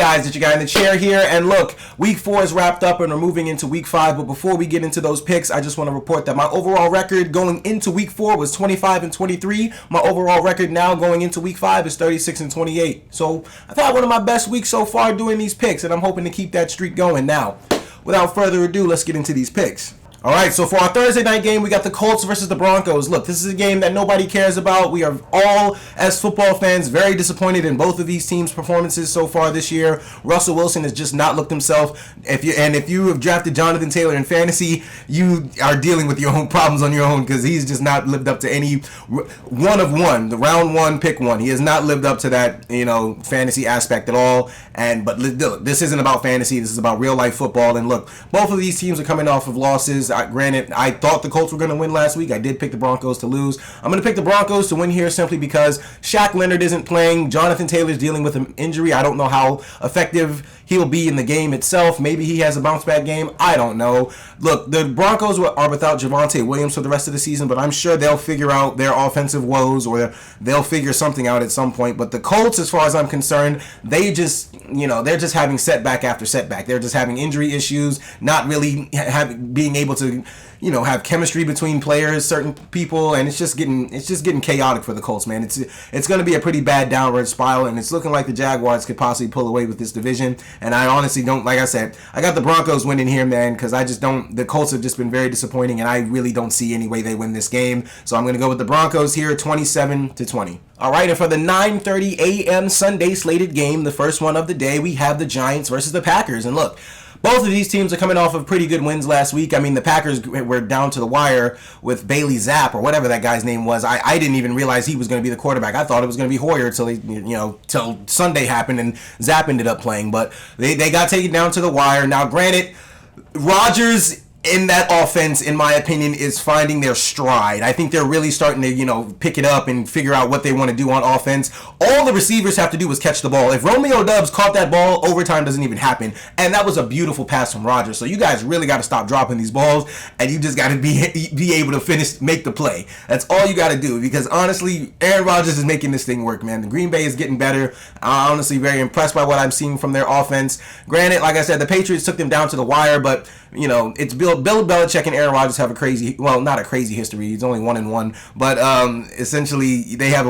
guys, it's your guy in the chair here, and look, week 4 is wrapped up and we're moving into week 5, but before we get into those picks, I just want to report that my overall record going into week 4 was 25-23. My overall record now going into week 5 is 36-28. So I've had one of my best weeks so far doing these picks, and I'm hoping to keep that streak going. Now, without further ado, let's get into these picks. All right, so for our Thursday night game, we got the Colts versus the Broncos. Look, this is a game that nobody cares about. We are all, as football fans, very disappointed in both of these teams' performances so far this year. Russell Wilson has just not looked himself. If you have drafted Jonathan Taylor in fantasy, you are dealing with your own problems on your own, because he's just not lived up to any the round 1, pick 1. He has not lived up to that, fantasy aspect at all. But look, this isn't about fantasy. This is about real life football. And look, both of these teams are coming off of losses. Granted, I thought the Colts were going to win last week. I did pick the Broncos to lose. I'm going to pick the Broncos to win here simply because Shaq Leonard isn't playing. Jonathan Taylor's dealing with an injury. I don't know how effective he'll be in the game itself. Maybe he has a bounce-back game. I don't know. Look, the Broncos are without Javonte Williams for the rest of the season, but I'm sure they'll figure out their offensive woes, or they'll figure something out at some point. But the Colts, as far as I'm concerned, they're just having setback after setback. They're just having injury issues, not really being able to have chemistry between players, certain people, and it's just getting chaotic for the Colts, man. It's going to be a pretty bad downward spiral, and it's looking like the Jaguars could possibly pull away with this division. And I honestly don't, like I said, I got the Broncos winning here, man, because I just don't. The Colts have just been very disappointing, and I really don't see any way they win this game. So I'm going to go with the Broncos here, 27-20. All right, and for the 9:30 a.m. Sunday slated game, the first one of the day, we have the Giants versus the Packers. And look, both of these teams are coming off of pretty good wins last week. I mean, the Packers were down to the wire with Bailey Zapp, or whatever that guy's name was. I didn't even realize he was going to be the quarterback. I thought it was going to be Hoyer till Sunday happened and Zapp ended up playing. But they got taken down to the wire. Now, granted, Rodgers in that offense, in my opinion, is finding their stride. I think they're really starting to, pick it up and figure out what they want to do on offense. All the receivers have to do is catch the ball. If Romeo Doubs caught that ball, overtime doesn't even happen. And that was a beautiful pass from Rodgers. So you guys really got to stop dropping these balls, and you just got to be able to make the play. That's all you got to do, because honestly, Aaron Rodgers is making this thing work, man. The Green Bay is getting better. I'm honestly very impressed by what I'm seeing from their offense. Granted, like I said, the Patriots took them down to the wire, but it's Bill Belichick and Aaron Rodgers have not a crazy history. He's only 1-1, but essentially they have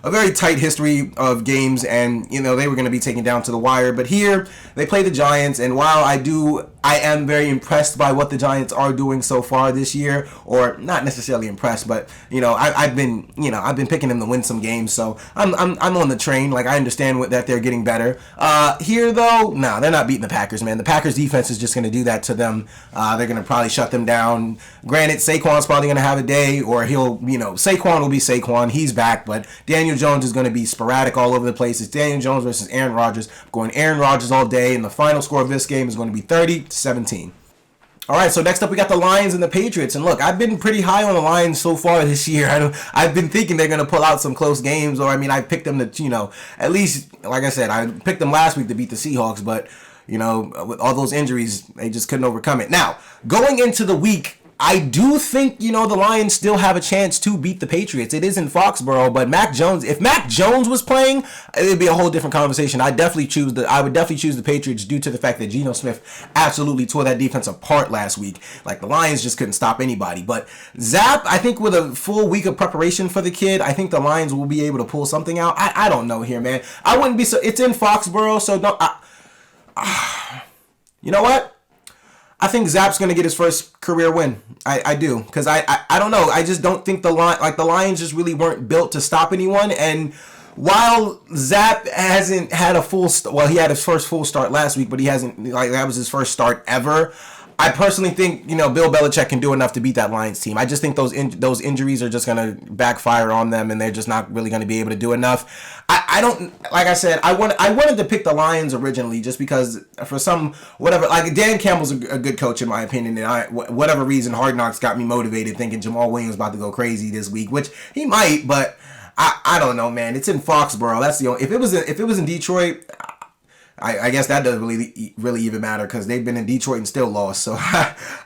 a very tight history of games, and they were going to be taken down to the wire. But here they play the Giants, and while I am very impressed by what the Giants are doing so far this year, or not necessarily impressed, but I've been picking them to win some games, so I'm on the train. Like, I understand that they're getting better. Here though, no, they're not beating the Packers, man. The Packers defense is just going to do that to them. They're going to probably shut them down. Granted, Saquon's probably going to have a day, or Saquon will be Saquon. He's back, but Daniel Jones is going to be sporadic all over the place. It's Daniel Jones versus Aaron Rodgers. I'm going Aaron Rodgers all day, and the final score of this game is going to be 30-17. All right, so next up we got the Lions and the Patriots. And look, I've been pretty high on the Lions so far this year. I've been thinking they're going to pull out some close games, or I picked them to, at least, like I said, I picked them last week to beat the Seahawks, but with all those injuries, they just couldn't overcome it. Now, going into the week, I do think, the Lions still have a chance to beat the Patriots. It is in Foxborough, but if Mac Jones was playing, it would be a whole different conversation. I would definitely choose the Patriots due to the fact that Geno Smith absolutely tore that defense apart last week. Like, the Lions just couldn't stop anybody. But Zapp, I think with a full week of preparation for the kid, I think the Lions will be able to pull something out. I don't know here, man. I wouldn't be so. It's in Foxborough, so don't. You know what? I think Zapp's going to get his first career win. I do. Because I don't know. I just don't think the Lions just really weren't built to stop anyone. And while Zapp hasn't had a full he had his first full start last week, but he hasn't, that was his first start ever. I personally think, Bill Belichick can do enough to beat that Lions team. I just think those injuries are just going to backfire on them, and they're just not really going to be able to do enough. I don't, like I said, I wanted to pick the Lions originally just because for Dan Campbell's a good coach in my opinion, and whatever reason, Hard Knocks got me motivated thinking Jamal Williams about to go crazy this week, which he might, but I don't know, man. It's in Foxborough. That's the only, if it was in Detroit, I guess that doesn't really even matter because they've been in Detroit and still lost. So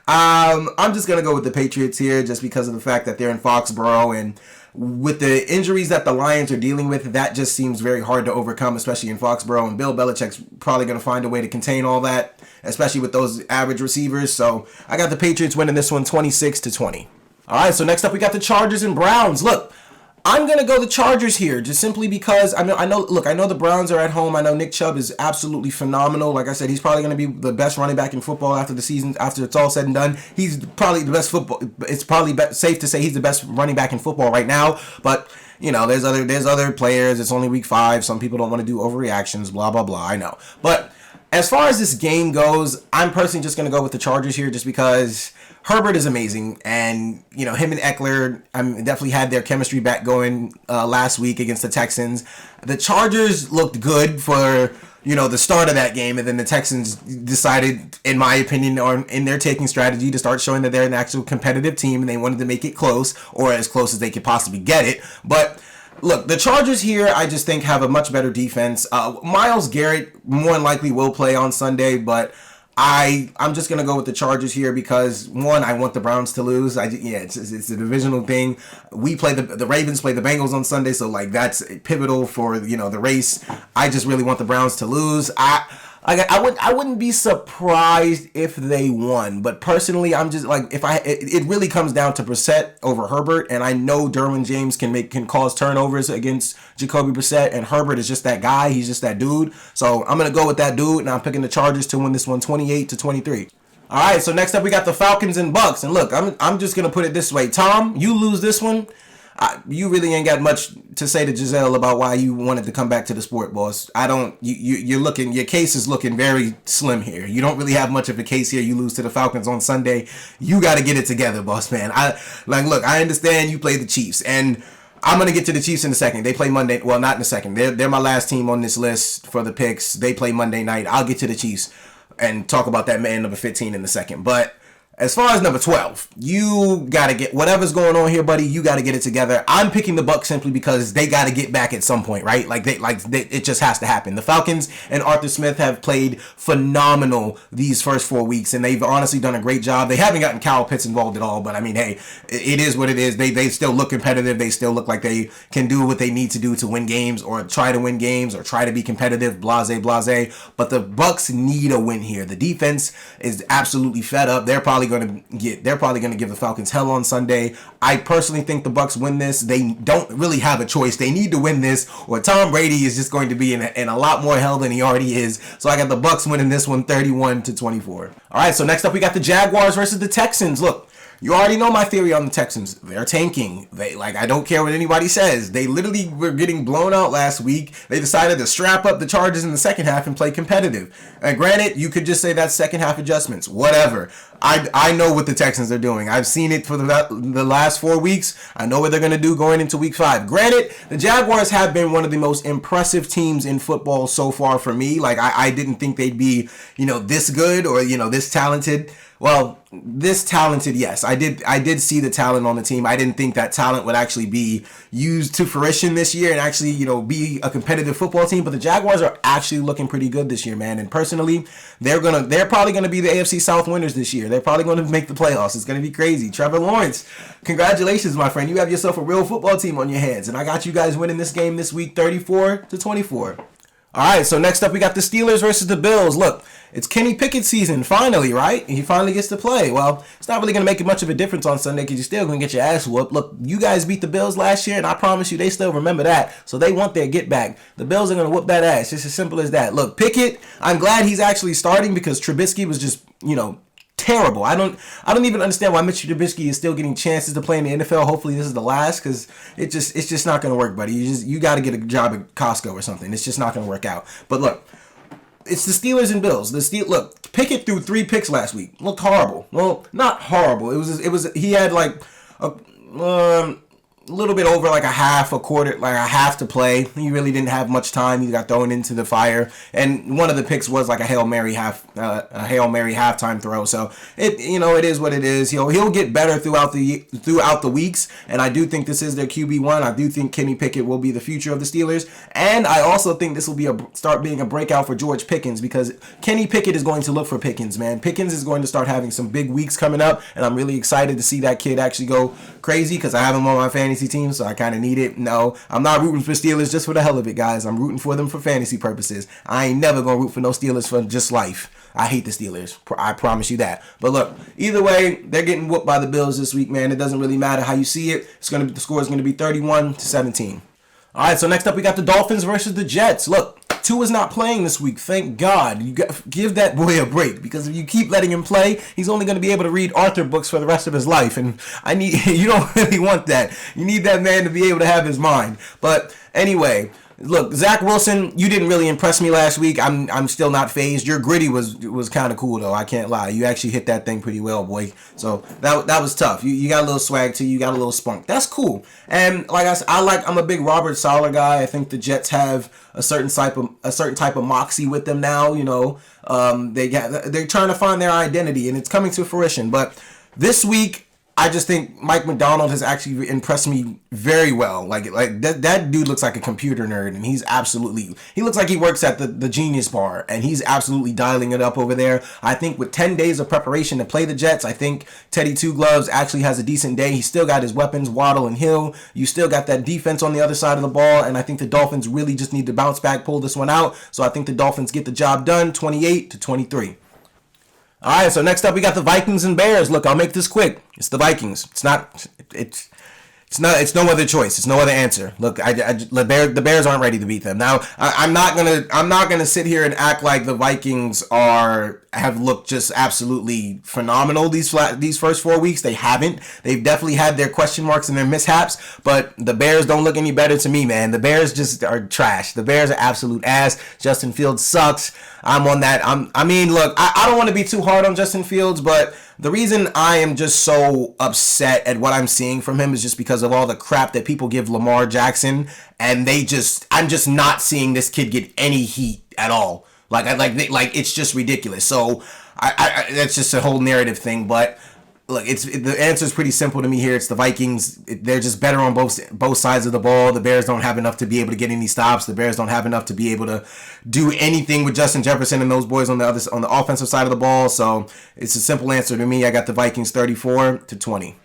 I'm just going to go with the Patriots here just because of the fact that they're in Foxborough. And with the injuries that the Lions are dealing with, that just seems very hard to overcome, especially in Foxborough. And Bill Belichick's probably going to find a way to contain all that, especially with those average receivers. So I got the Patriots winning this one 26-20. All right, so next up we got the Chargers and Browns. Look, I'm going to go the Chargers here just simply because I know the Browns are at home. I know Nick Chubb is absolutely phenomenal. Like I said, he's probably going to be the best running back in football after the season, after it's all said and done. He's probably the best football. It's probably safe to say he's the best running back in football right now, but there's other players. It's only week 5. Some people don't want to do overreactions, blah blah blah. I know. But as far as this game goes, I'm personally just going to go with the Chargers here just because Herbert is amazing, and him and Eckler definitely had their chemistry back going last week against the Texans. The Chargers looked good for the start of that game, and then the Texans decided, in my opinion, in their taking strategy, to start showing that they're an actual competitive team, and they wanted to make it close, or as close as they could possibly get it. But look, the Chargers here, I just think, have a much better defense. Myles Garrett more than likely will play on Sunday, but I'm just gonna go with the Chargers here because one, I want the Browns to lose. It's a divisional thing. We play the Ravens play the Bengals on Sunday, so that's pivotal for the race. I just really want the Browns to lose. I wouldn't be surprised if they won, but personally, I'm just it really comes down to Brissett over Herbert, and I know Derwin James can cause turnovers against Jacoby Brissett, and Herbert is just that guy. He's just that dude. So I'm gonna go with that dude, and I'm picking the Chargers to win this one 28-23. All right, so next up we got the Falcons and Bucks, and look, I'm just gonna put it this way, Tom, you lose this one. You really ain't got much to say to Giselle about why you wanted to come back to the sport, boss. Your case is looking very slim here. You don't really have much of a case here. You lose to the Falcons on Sunday. You got to get it together, boss man. Look, I understand you play the Chiefs, and I'm going to get to the Chiefs in a second. They play Monday. Well, not in a second. They're my last team on this list for the picks. They play Monday night. I'll get to the Chiefs and talk about that man number 15 in a second. But as far as number 12, you got to get whatever's going on here, buddy. You got to get it together. I'm picking the Bucs simply because they got to get back at some point, right? It just has to happen. The Falcons and Arthur Smith have played phenomenal these first 4 weeks, and they've honestly done a great job. They haven't gotten Kyle Pitts involved at all, but I mean, hey, it is what it is. They still look competitive. They still look like they can do what they need to do to win games or try to win games or try to be competitive, blase. But the Bucs need a win here. The defense is absolutely fed up. They're probably going to give the Falcons hell on Sunday. I personally think the Bucs win this. They don't really have a choice. They need to win this, or Tom Brady is just going to be in a lot more hell than he already is. So I got the Bucs winning this one 31-24. All right, so next up we got the Jaguars versus the Texans. Look, you already know my theory on the Texans. They're tanking. I don't care what anybody says. They literally were getting blown out last week. They decided to strap up the Chargers in the second half and play competitive. And granted, you could just say that's second half adjustments. Whatever. I know what the Texans are doing. I've seen it for the last 4 weeks. I know what they're going to do going into week 5. Granted, the Jaguars have been one of the most impressive teams in football so far for me. I didn't think they'd be, this good or, this talented. Well, this talented, yes. I did see the talent on the team. I didn't think that talent would actually be used to fruition this year and actually, be a competitive football team. But the Jaguars are actually looking pretty good this year, man. And personally, they're probably gonna be the AFC South winners this year. They're probably gonna make the playoffs. It's gonna be crazy. Trevor Lawrence, congratulations, my friend. You have yourself a real football team on your hands. And I got you guys winning this game this week 34-24. All right, so next up we got the Steelers versus the Bills. Look, it's Kenny Pickett season, finally, right? He finally gets to play. Well, it's not really going to make much of a difference on Sunday because you're still going to get your ass whooped. Look, you guys beat the Bills last year, and I promise you they still remember that. So they want their get back. The Bills are going to whoop that ass. It's as simple as that. Look, Pickett, I'm glad he's actually starting because Trubisky was just, terrible. I don't even understand why Mitch Trubisky is still getting chances to play in the NFL. Hopefully this is the last because it's just not going to work, buddy. You got to get a job at Costco or something. It's just not going to work out. But look, it's the Steelers and Bills. Look, Pickett threw 3 picks last week. Looked horrible. Well, not horrible. He had a little bit over a half to play. He really didn't have much time. He got thrown into the fire, and one of the picks was a Hail Mary halftime throw. So it is what it is. He'll get better throughout the weeks, and I do think this is their QB1. I do think Kenny Pickett will be the future of the Steelers, and I also think this will start being a breakout for George Pickens because Kenny Pickett is going to look for Pickens, man. Pickens is going to start having some big weeks coming up, and I'm really excited to see that kid actually go crazy because I have him on my fantasy fantasy team, so I kind of need it. No, I'm not rooting for Steelers just for the hell of it, guys. I'm rooting for them for fantasy purposes. I ain't never going to root for no Steelers for just life. I hate the Steelers. I promise you that. But look, either way, they're getting whooped by the Bills this week, man. It doesn't really matter how you see it. The score is going to be 31-17. All right, so next up we got the Dolphins versus the Jets. Look, Tua's not playing this week. Thank God. Give that boy a break, because if you keep letting him play, he's only going to be able to read Arthur books for the rest of his life, and you don't really want that. You need that man to be able to have his mind. But anyway, look, Zach Wilson, you didn't really impress me last week. I'm still not phased. Your gritty was kind of cool, though. I can't lie. You actually hit that thing pretty well, boy. So that was tough. You got a little swag to you. You got a little spunk. That's cool. And like I said, I'm a big Robert Saleh guy. I think the Jets have a certain type of moxie with them now. You know, they're trying to find their identity, and it's coming to fruition. But this week, I just think Mike Macdonald has actually impressed me very well. Like that dude looks like a computer nerd, and he looks like he works at the Genius Bar, and he's absolutely dialing it up over there. I think with 10 days of preparation to play the Jets, I think Teddy Two Gloves actually has a decent day. He's still got his weapons, Waddle and Hill. You still got that defense on the other side of the ball, and I think the Dolphins really just need to bounce back, pull this one out. So I think the Dolphins get the job done, 28-23. All right, so next up we got the Vikings and Bears. Look, I'll make this quick. It's the Vikings. It's no other choice. It's no other answer. Look, the Bears aren't ready to beat them. Now, I'm not gonna sit here and act like the Vikings have looked just absolutely phenomenal these first 4 weeks. They haven't. They've definitely had their question marks and their mishaps, but the Bears don't look any better to me, man. The Bears just are trash. The Bears are absolute ass. Justin Fields sucks. I'm on that. Look, I don't want to be too hard on Justin Fields, but the reason I am just so upset at what I'm seeing from him is just because of all the crap that people give Lamar Jackson, and I'm just not seeing this kid get any heat at all. Like it's just ridiculous. So I that's just a whole narrative thing. But look, the answer is pretty simple to me here. It's the Vikings. They're just better on both sides of the ball. The Bears don't have enough to be able to get any stops. The Bears don't have enough to be able to do anything with Justin Jefferson and those boys on the offensive side of the ball. So it's a simple answer to me. I got the Vikings 34-20.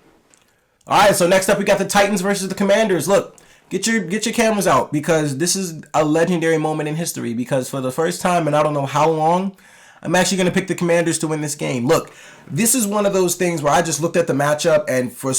All right, so next up we got the Titans versus the Commanders. Look, get your cameras out, because this is a legendary moment in history, because for the first time in I don't know how long, I'm actually going to pick the Commanders to win this game. Look, this is one of those things where I just looked at the matchup, and for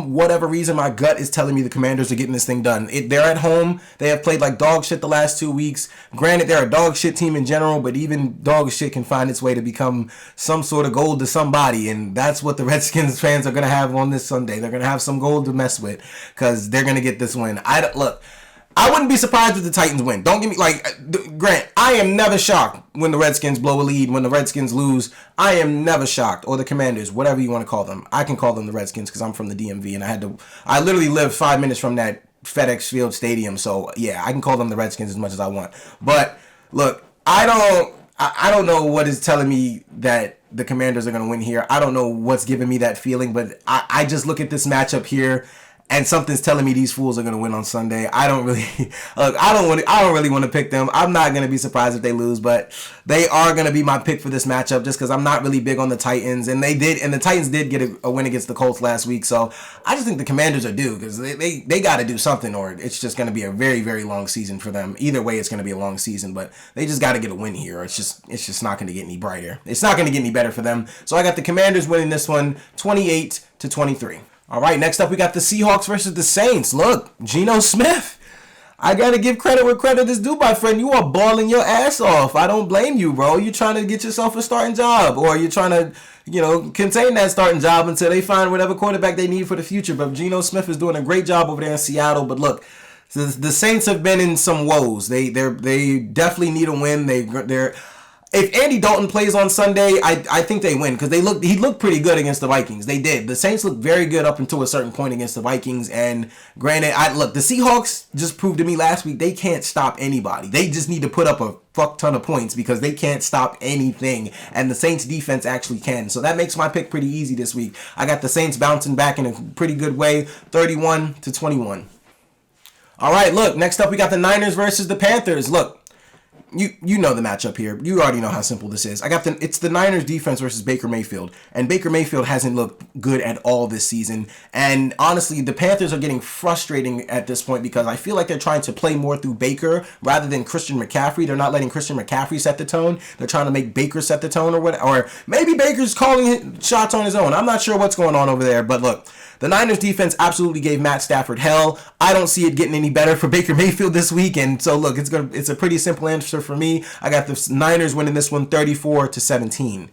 whatever reason, my gut is telling me the Commanders are getting this thing done. They're at home. They have played like dog shit the last 2 weeks. Granted, they're a dog shit team in general, but even dog shit can find its way to become some sort of gold to somebody, and that's what the Redskins fans are going to have on this Sunday. They're going to have some gold to mess with, because they're going to get this win. I wouldn't be surprised if the Titans win. Don't give me, Grant, I am never shocked when the Redskins blow a lead, when the Redskins lose. I am never shocked. Or the Commanders, whatever you want to call them. I can call them the Redskins because I'm from the DMV, and I literally live 5 minutes from that FedEx Field Stadium. So, yeah, I can call them the Redskins as much as I want. But, look, I don't know what is telling me that the Commanders are going to win here. I don't know what's giving me that feeling, but I just look at this matchup here, and something's telling me these fools are going to win on Sunday. I don't really want to pick them. I'm not going to be surprised if they lose, but they are going to be my pick for this matchup, just because I'm not really big on the Titans, and the Titans did get a win against the Colts last week. So I just think the Commanders are due, because they got to do something, or it's just going to be a very, very long season for them. Either way, it's going to be a long season, but they just got to get a win here. Or it's just not going to get any brighter. It's not going to get any better for them. So I got the Commanders winning this one, 28-23. All right, next up we got the Seahawks versus the Saints. Look, Geno Smith. I got to give credit where credit is due, my friend. You are balling your ass off. I don't blame you, bro. You're trying to get yourself a starting job, or you're trying to, contain that starting job until they find whatever quarterback they need for the future. But Geno Smith is doing a great job over there in Seattle. But look, the Saints have been in some woes. They definitely need a win. They're If Andy Dalton plays on Sunday, I think they win, because he looked pretty good against the Vikings. They did. The Saints looked very good up until a certain point against the Vikings. And granted, the Seahawks just proved to me last week they can't stop anybody. They just need to put up a fuck ton of points, because they can't stop anything. And the Saints defense actually can. So that makes my pick pretty easy this week. I got the Saints bouncing back in a pretty good way, 31-21. All right, look, next up we got the Niners versus the Panthers. Look, you know the matchup here. You already know how simple this is. It's the Niners defense versus Baker Mayfield, and Baker Mayfield hasn't looked good at all this season. And honestly, the Panthers are getting frustrating at this point because I feel like they're trying to play more through Baker rather than Christian McCaffrey. They're not letting Christian McCaffrey set the tone. They're trying to make Baker set the tone or maybe Baker's calling shots on his own. I'm not sure what's going on over there, but look, the Niners defense absolutely gave Matt Stafford hell. I don't see it getting any better for Baker Mayfield this week, and so look, it's a pretty simple answer for me. I got the Niners winning this one 34-17.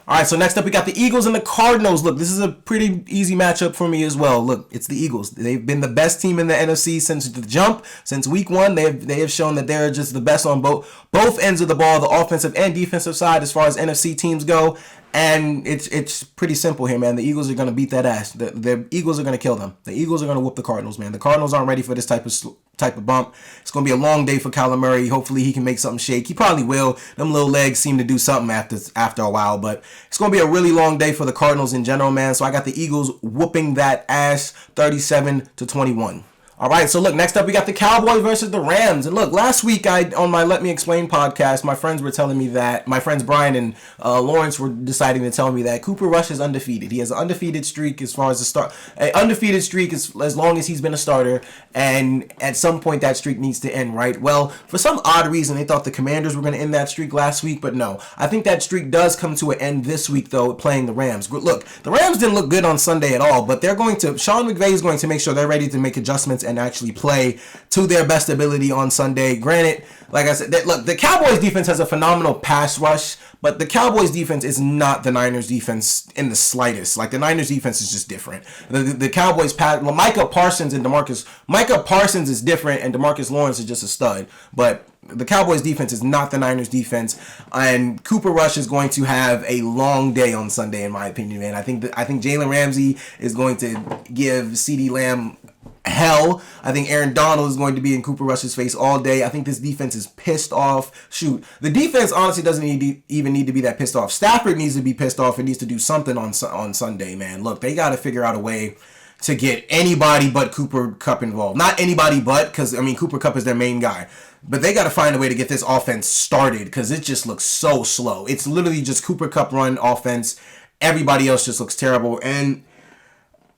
All right, so next up we got the Eagles and the Cardinals. Look, this is a pretty easy matchup for me as well. Look, it's the Eagles. They've been the best team in the NFC since the jump, since week one. They have shown that they're just the best on both ends of the ball, the offensive and defensive side as far as NFC teams go. And it's pretty simple here, man. The Eagles are going to beat that ass. The Eagles are going to kill them. The Eagles are going to whoop the Cardinals, man. The Cardinals aren't ready for this type of bump. It's going to be a long day for Kyler Murray. Hopefully he can make something shake. He probably will. Them little legs seem to do something after a while, but it's going to be a really long day for the Cardinals in general, man. So I got the Eagles whooping that ass 37-21. All right, so look, next up we got the Cowboys versus the Rams. And look, last week on my Let Me Explain podcast, my friends were telling me that, my friends Brian and Lawrence were deciding to tell me that Cooper Rush is undefeated. He has an undefeated streak as far as an undefeated streak as long as he's been a starter, and at some point that streak needs to end, right? Well, for some odd reason, they thought the Commanders were going to end that streak last week, but no. I think that streak does come to an end this week, though, playing the Rams. Look, the Rams didn't look good on Sunday at all, but Sean McVay is going to make sure they're ready to make adjustments and actually play to their best ability on Sunday. Granted, like I said, look, the Cowboys defense has a phenomenal pass rush, but the Cowboys defense is not the Niners defense in the slightest. Like, the Niners defense is just different. The Cowboys pass, Micah Parsons is different, and DeMarcus Lawrence is just a stud, but the Cowboys defense is not the Niners defense, and Cooper Rush is going to have a long day on Sunday, in my opinion, man. I think Jalen Ramsey is going to give CeeDee Lamb hell. I think Aaron Donald is going to be in Cooper Rush's face all day. I think this defense is pissed off. Shoot, the defense honestly doesn't even need to be that pissed off. Stafford needs to be pissed off and needs to do something on Sunday, man. Look, they got to figure out a way to get anybody but Cooper Kupp involved. Not anybody but, because, I mean, Cooper Kupp is their main guy. But they got to find a way to get this offense started because it just looks so slow. It's literally just Cooper Kupp run offense. Everybody else just looks terrible. And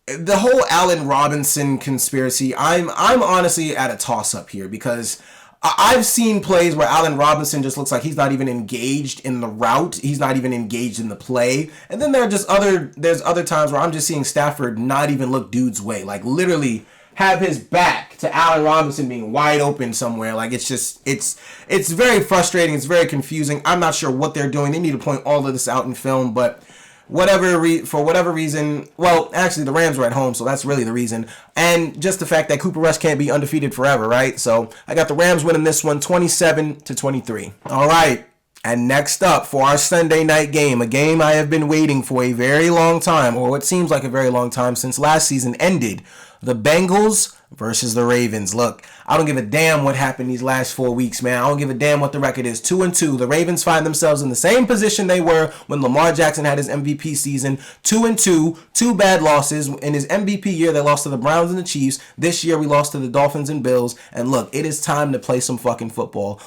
the whole Allen Robinson conspiracy, I'm honestly at a toss-up here because I've seen plays where Allen Robinson just looks like he's not even engaged in the route. He's not even engaged in the play. And then there's other times where I'm just seeing Stafford not even look dude's way. Like, literally have his back to Allen Robinson being wide open somewhere. Like, it's very frustrating. It's very confusing. I'm not sure what they're doing. They need to point all of this out in film, but for whatever reason, well, actually the Rams were at home, so that's really the reason. And just the fact that Cooper Rush can't be undefeated forever, right? So I got the Rams winning this one 27-23. All right. And next up for our Sunday night game, a game I have been waiting for a very long time, or what seems like a very long time since last season ended. The Bengals versus the Ravens. Look, I don't give a damn what happened these last 4 weeks, man. I don't give a damn what the record is. 2-2. The Ravens find themselves in the same position they were when Lamar Jackson had his MVP season. 2-2. 2 bad losses. In his MVP year, they lost to the Browns and the Chiefs. This year, we lost to the Dolphins and Bills. And look, it is time to play some fucking football.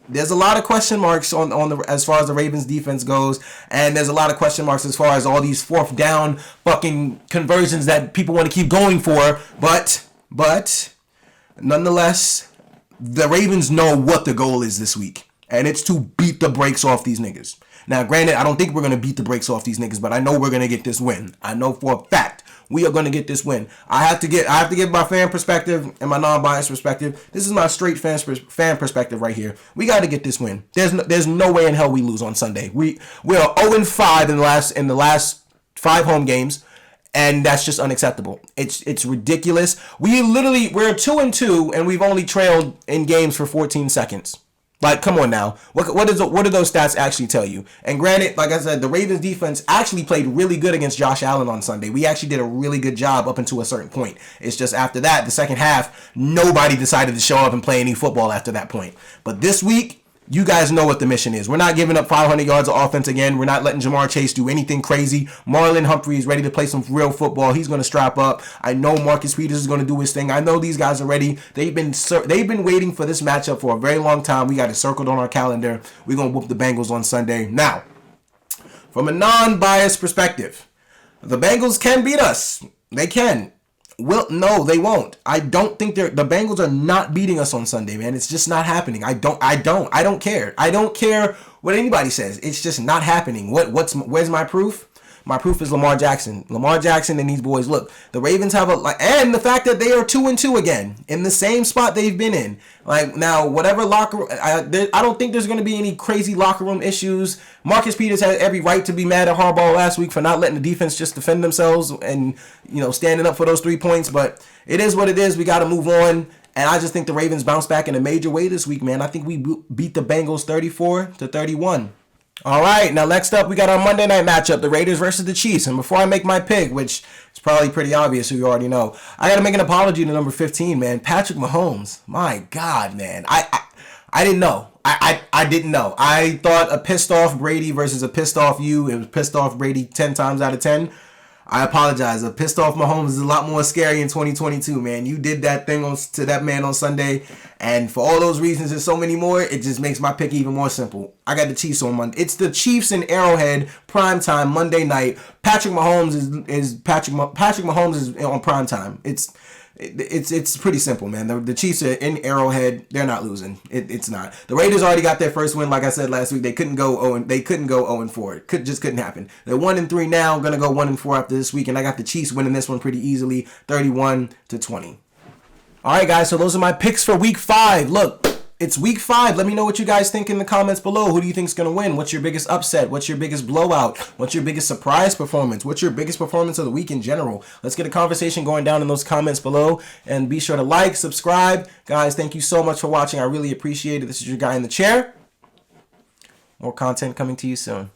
There's a lot of question marks as far as the Ravens defense goes, and there's a lot of question marks as far as all these fourth down fucking conversions that people want to keep going for, but nonetheless, the Ravens know what the goal is this week, and it's to beat the brakes off these niggas. Now, granted, I don't think we're going to beat the brakes off these niggas, but I know we're going to get this win. I know for a fact we are going to get this win. I have to give my fan perspective and my non-biased perspective. This is my straight fan perspective right here. We got to get this win. There's no way in hell we lose on Sunday. We are 0-5 in the last 5 home games, and that's just unacceptable. It's ridiculous. We're 2-2 and we've only trailed in games for 14 seconds. Like, come on now. What do those stats actually tell you? And granted, like I said, the Ravens defense actually played really good against Josh Allen on Sunday. We actually did a really good job up until a certain point. It's just after that, the second half, nobody decided to show up and play any football after that point. But this week, You guys know what the mission is. We're not giving up 500 yards of offense again. We're not letting Jamar Chase do anything crazy. Marlon Humphrey is ready to play some real football. He's going to strap up. I know Marcus Peters is going to do his thing. I know these guys are ready. They've been waiting for this matchup for a very long time. We got it circled on our calendar. We're going to whoop the Bengals on Sunday. Now, from a non-biased perspective, the Bengals can beat us. They can. Well, no, they won't. I don't think the Bengals are not beating us on Sunday, man. It's just not happening. I don't care. I don't care what anybody says. It's just not happening. Where's my proof? My proof is Lamar Jackson. Lamar Jackson and these boys. Look, the Ravens have and the fact that they are 2-2 again in the same spot they've been in. Like, now, whatever locker, I don't think there's going to be any crazy locker room issues. Marcus Peters had every right to be mad at Harbaugh last week for not letting the defense just defend themselves and, standing up for those 3 points. But it is what it is. We got to move on. And I just think the Ravens bounce back in a major way this week, man. I think we beat the Bengals 34-31. All right, now next up, we got our Monday night matchup, the Raiders versus the Chiefs. And before I make my pick, which is probably pretty obvious, who you already know, I got to make an apology to number 15, man. Patrick Mahomes. My God, man. I didn't know. I didn't know. I thought a pissed off Brady versus a pissed off you. It was pissed off Brady 10 times out of 10. I apologize. A pissed off Mahomes is a lot more scary in 2022, man. You did that thing to that man on Sunday, and for all those reasons and so many more, it just makes my pick even more simple. I got the Chiefs on Monday. It's the Chiefs in Arrowhead, primetime, Monday night. Patrick Mahomes is on primetime. It's pretty simple, man. The Chiefs are in Arrowhead. They're not losing. It's not. The Raiders already got their first win. Like I said last week, they couldn't go 0-4. It just couldn't happen. They're 1-3 now. Gonna go 1-4 after this week, and I got the Chiefs winning this one pretty easily, 31-20. All right, guys. So those are my picks for Week 5. Look. It's Week 5. Let me know what you guys think in the comments below. Who do you think is going to win? What's your biggest upset? What's your biggest blowout? What's your biggest surprise performance? What's your biggest performance of the week in general? Let's get a conversation going down in those comments below. And be sure to like, subscribe. Guys, thank you so much for watching. I really appreciate it. This is your guy in the chair. More content coming to you soon.